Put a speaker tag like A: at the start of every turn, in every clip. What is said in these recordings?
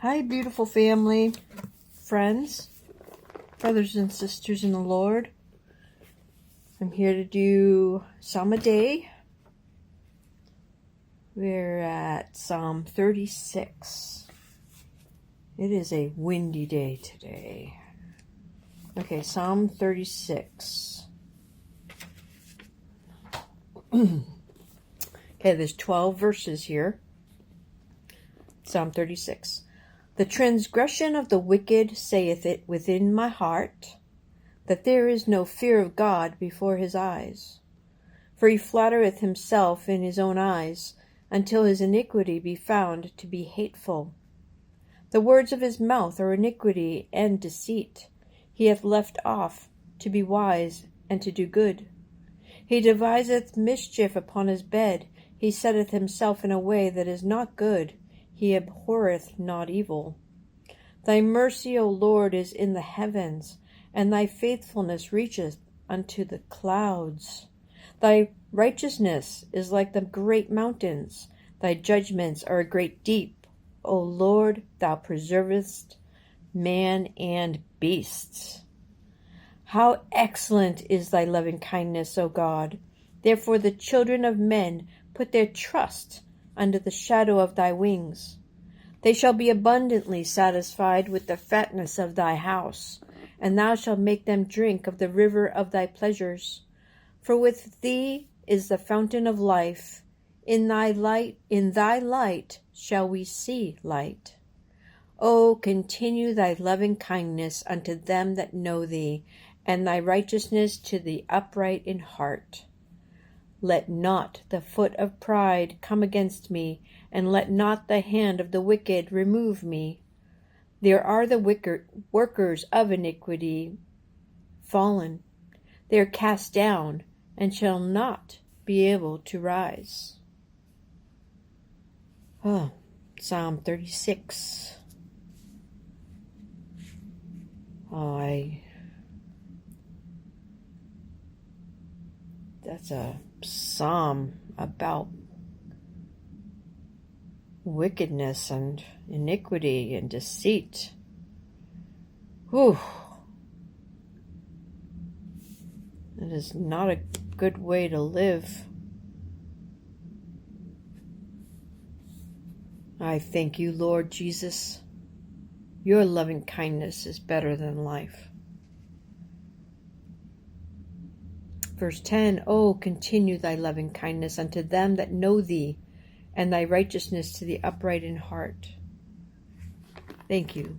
A: Hi, beautiful family, friends, brothers and sisters in the Lord. I'm here to do Psalm a day. We're at Psalm 36. It is a windy day today. Okay, Psalm 36. Okay, there's 12 verses here. Psalm 36. The transgression of the wicked saith it within my heart, that there is no fear of God before his eyes. For he flattereth himself in his own eyes, until his iniquity be found to be hateful. The words of his mouth are iniquity and deceit. He hath left off to be wise and to do good. He deviseth mischief upon his bed. He setteth himself in a way that is not good. He abhorreth not evil. Thy mercy, O Lord, is in the heavens, and thy faithfulness reacheth unto the clouds. Thy righteousness is like the great mountains. Thy judgments are a great deep. O Lord, thou preservest man and beasts. How excellent is thy loving kindness, O God! Therefore the children of men put their trust under the shadow of thy wings. They shall be abundantly satisfied with the fatness of thy house, and thou shalt make them drink of the river of thy pleasures. For with thee is the fountain of life. In thy light shall we see light. O continue thy loving kindness unto them that know thee, and thy righteousness to the upright in heart. Let not the foot of pride come against me, and let not the hand of the wicked remove me. There are the workers of iniquity fallen. They are cast down, and shall not be able to rise. Oh, Psalm 36. That's a psalm about wickedness and iniquity and deceit. Whew. It is not a good way to live. I thank you, Lord Jesus. Your loving kindness is better than life. Verse 10, O continue thy loving kindness unto them that know thee, and thy righteousness to the upright in heart. Thank you.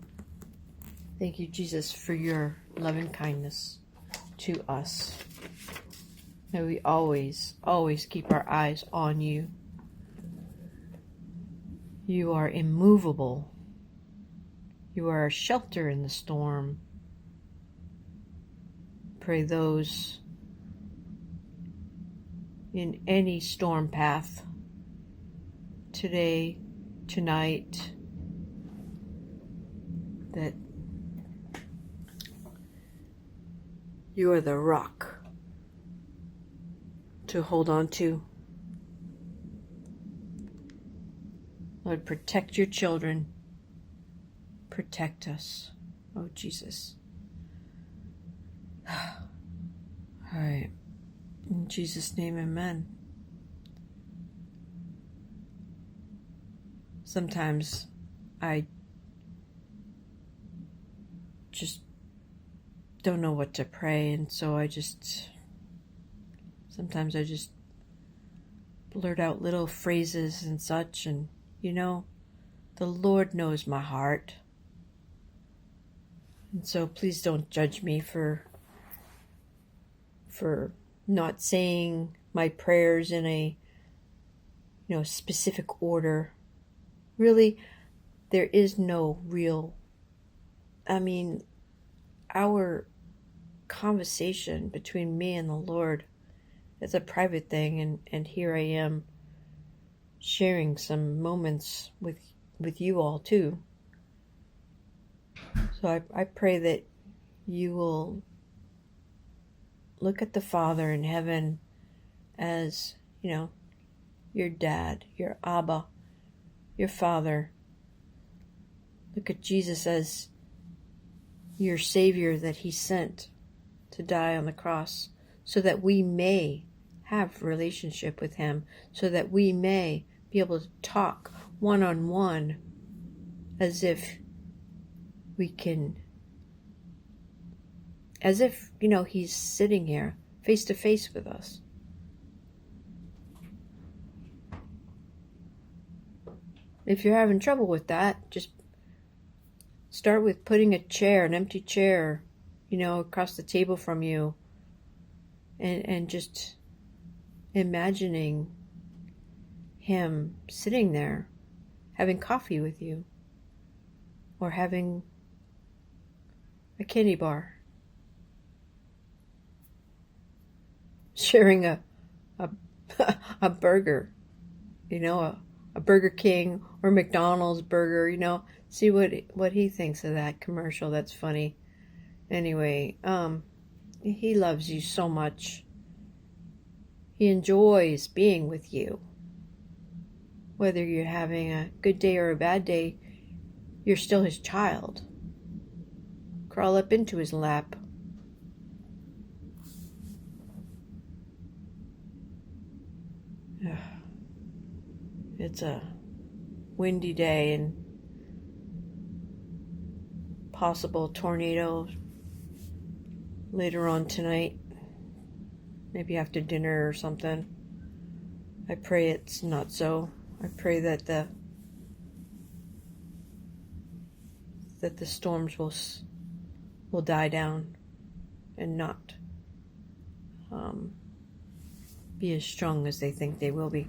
A: Thank you, Jesus, for your loving kindness to us. May we always, always keep our eyes on you. You are immovable. You are a shelter in the storm. Pray those in any storm path today, tonight, that you are the rock to hold on to. Lord, protect your children. Protect us, oh Jesus. All right. In Jesus' name, amen. Sometimes I just don't know what to pray, and so sometimes I just blurt out little phrases and such, and the Lord knows my heart. And so please don't judge me for not saying my prayers in a specific order. Really, there is no real, our conversation between me and the Lord is a private thing, and here I am sharing some moments with you all too. So I pray that you will look at the Father in heaven as, your dad, your Abba, your Father, Look at Jesus as your Savior that He sent to die on the cross so that we may have relationship with Him, so that we may be able to talk one-on-one as if we can, as if, He's sitting here face to face with us. If you're having trouble with that, just start with putting an empty chair, across the table from you, and just imagining Him sitting there having coffee with you, or having a candy bar, sharing a burger, a Burger King or McDonald's burger, see what he thinks of that commercial. That's funny. Anyway, He loves you so much. He enjoys being with you. Whether you're having a good day or a bad day, you're still His child. Crawl up into His lap. It's a windy day and possible tornado later on tonight, maybe after dinner or something. I pray it's not so. I pray that the storms will die down and not be as strong as they think they will be.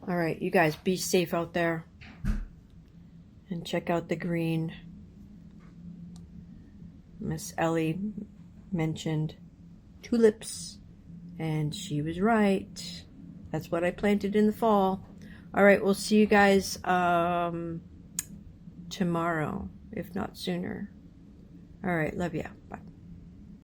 A: All right, you guys, be safe out there, and check out the green. Miss Ellie mentioned tulips, and she was right. That's what I planted in the fall. All right, we'll see you guys tomorrow, if not sooner. All right, love ya. Bye.